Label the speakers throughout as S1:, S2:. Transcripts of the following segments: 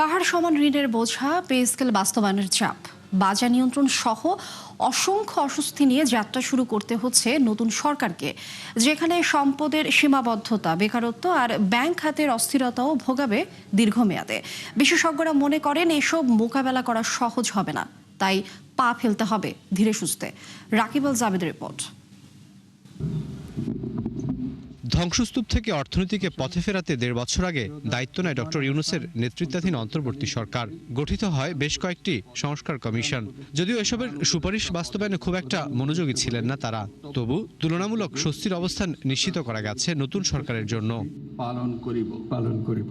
S1: পাহাড় সমান ঋণের বোঝা, পে স্কেল বাস্তবায়নের চাপ, বাজার নিয়ন্ত্রণ সহ অসংখ্য অস্বস্তি নিয়ে যাত্রা শুরু করতে হচ্ছে নতুন সরকারকে, যেখানে সম্পদের সীমাবদ্ধতা, বেকারত্ব আর ব্যাংক খাতের অস্থিরতাও ভোগাবে দীর্ঘমেয়াদে। বিশেষজ্ঞরা মনে করেন এসব মোকাবেলা করা সহজ হবে না, তাই পা ফেলতে হবে ধীরে সুস্থে। রাকিব আল জাবেদের রিপোর্ট।
S2: ধ্বংসস্তূপ থেকে অর্থনীতিকে পথে ফেরাতে ১.৫ বছর আগে দায়িত্ব নেয় ডক্টর ইউনূসের নেতৃত্বাধীন অন্তর্বর্তী সরকার। গঠিত হয় বেশ কয়েকটি সংস্কার কমিশন। যদিও এসবের সুপারিশ বাস্তবায়নে খুব একটা মনোযোগী ছিলেন না তারা, তবু তুলনামূলক স্বস্তির অবস্থান নিশ্চিত করা গেছে নতুন সরকারের জন্য।
S3: পালন করিব।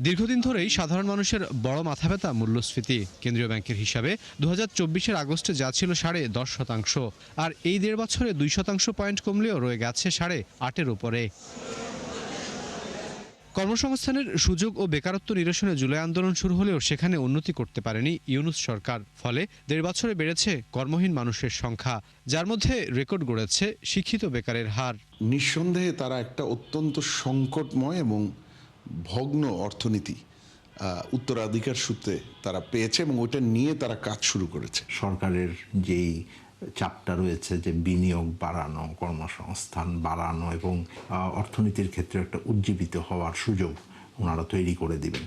S2: দীর্ঘদিন ধরেই সাধারণ মানুষের বড় মাথাব্যথা মূল্যস্ফীতি। কেন্দ্রীয় ব্যাংকের হিসাবে ২০২৪-এর আগস্টে যা ছিল 10.৫%, আর এই ১.৫ বছরে 2% পয়েন্ট কমলেও রয়ে গেছে 8.৫-এর উপরে। কর্মসংস্থানের সুযোগ ও বেকারত্ব নিরসনে জুলাই আন্দোলন শুরু হলেও সেখানে উন্নতি করতে পারেনি ইউনূস সরকার। ফলে ১.৫ বছরে বেড়েছে কর্মহীন মানুষের সংখ্যা, যার মধ্যে রেকর্ড গড়েছে শিক্ষিত বেকারের হার।
S4: নিঃসন্দেহে তারা একটা অত্যন্ত সংকটময় এবং ভগ্ন অর্থনীতি উত্তরাধিকার সূত্রে তারা পেয়েছে এবং ওটা নিয়ে তারা কাজ শুরু করেছে।
S5: সরকারের যেই চাপটা রয়েছে যে বিনিয়োগ বাড়ানো, কর্মসংস্থান বাড়ানো এবং অর্থনীতির ক্ষেত্রে একটা উজ্জীবিত হওয়ার সুযোগ ওনারা তৈরি করে দিবেন,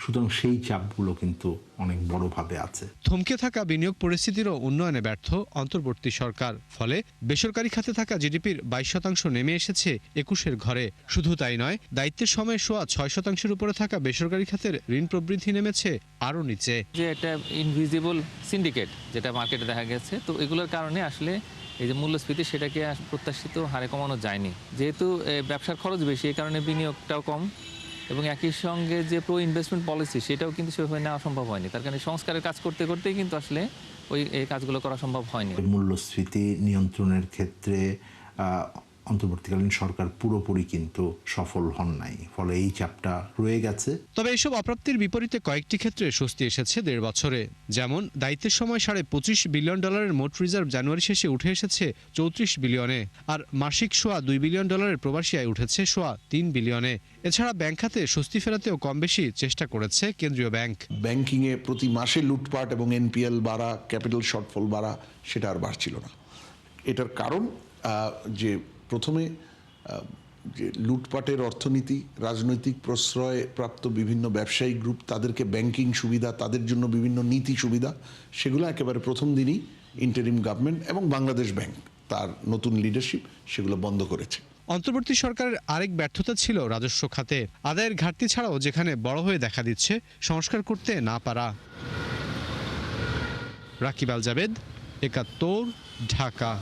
S5: সুতরাং সেই চাপগুলো কিন্তু অনেক বড়ভাবে আছে।
S2: থমকে থাকা বিনিয়োগ পরিস্থিতিরও উন্নয়নে ব্যর্থ অন্তর্বর্তী সরকার। ফলে বেসরকারি খাতে থাকা জিডিপির ২২% নেমে এসেছে ২১-এর ঘরে। শুধু তাই নয়, দায়িত্বের সময় ৬.৫%-এর উপরে থাকা বেসরকারি খাতের ঋণ প্রবৃদ্ধি নেমেছে আরও নিচে।
S6: যে একটা ইনভিজিবল সিন্ডিকেট যেটা মার্কেটে দেখা গেছে, তো এগুলোর কারণে আসলে এই যে মূল্যস্ফীতি সেটাকে প্রত্যাশিত হারে কমানো যায়নি। যেহেতু ব্যবসার খরচ বেশি, এই কারণে বিনিয়োগটাও কম এবং একই সঙ্গে যে প্রো ইনভেস্টমেন্ট পলিসি সেটাও কিন্তু সেভাবে নেওয়া সম্ভব হয়নি। তার কারণে সংস্কারের কাজ করতে করতেই কিন্তু আসলে এই কাজগুলো করা সম্ভব হয়নি।
S5: মূল্যস্ফীতি নিয়ন্ত্রণের ক্ষেত্রে অন্তর্বর্তীকালীন সরকার পুরোপুরি কিন্তু সফল হন নাই, ফলে এই চাপটা রয়ে গেছে।
S2: তবে এসব অপ্রাপ্তির বিপরীতে কয়েকটি ক্ষেত্রে স্বস্তি এসেছে ১.৫ বছরে। যেমন দায়িত্বের সময় $২৫ বিলিয়ন মোট রিজার্ভ জানুয়ারি শেষে উঠে এসেছে ৩৪ বিলিয়নে, আর মাসিক $২ বিলিয়ন প্রবাসী আয় উঠেছে $৩ বিলিয়নে। এছাড়া ব্যাংক খাতে স্বস্তি ফেরাতেও কম বেশি চেষ্টা করেছে কেন্দ্রীয় ব্যাংক।
S4: ব্যাংকিংয়ে প্রতি মাসে লুটপাট এবং এনপিএল বাড়া, ক্যাপিটাল শর্টফল বাড়া, সেটা আর বাড়ছিল না। এটার কারণ যে প্রথমে যে লুটপাটের অর্থনীতি, রাজনৈতিক প্রশ্রয় প্রাপ্ত বিভিন্ন ব্যবসায়িক গ্রুপ, তাদেরকে ব্যাংকিং সুবিধা, তাদের জন্য বিভিন্ন নীতি সুবিধা, সেগুলো একেবারে প্রথম দিনই ইন্টারিম গভর্নমেন্ট এবং বাংলাদেশ ব্যাংক তার নতুন লিডারশিপ সেগুলো বন্ধ করেছে।
S2: অন্তর্বর্তী সরকারের আরেক ব্যর্থতা ছিল রাজস্ব খাতে। আদায়ের ঘাটতি ছাড়াও যেখানে বড় হয়ে দেখা দিচ্ছে সংস্কার করতে না পারা। রাকিব আল জাবেদ, ৭১, ঢাকা।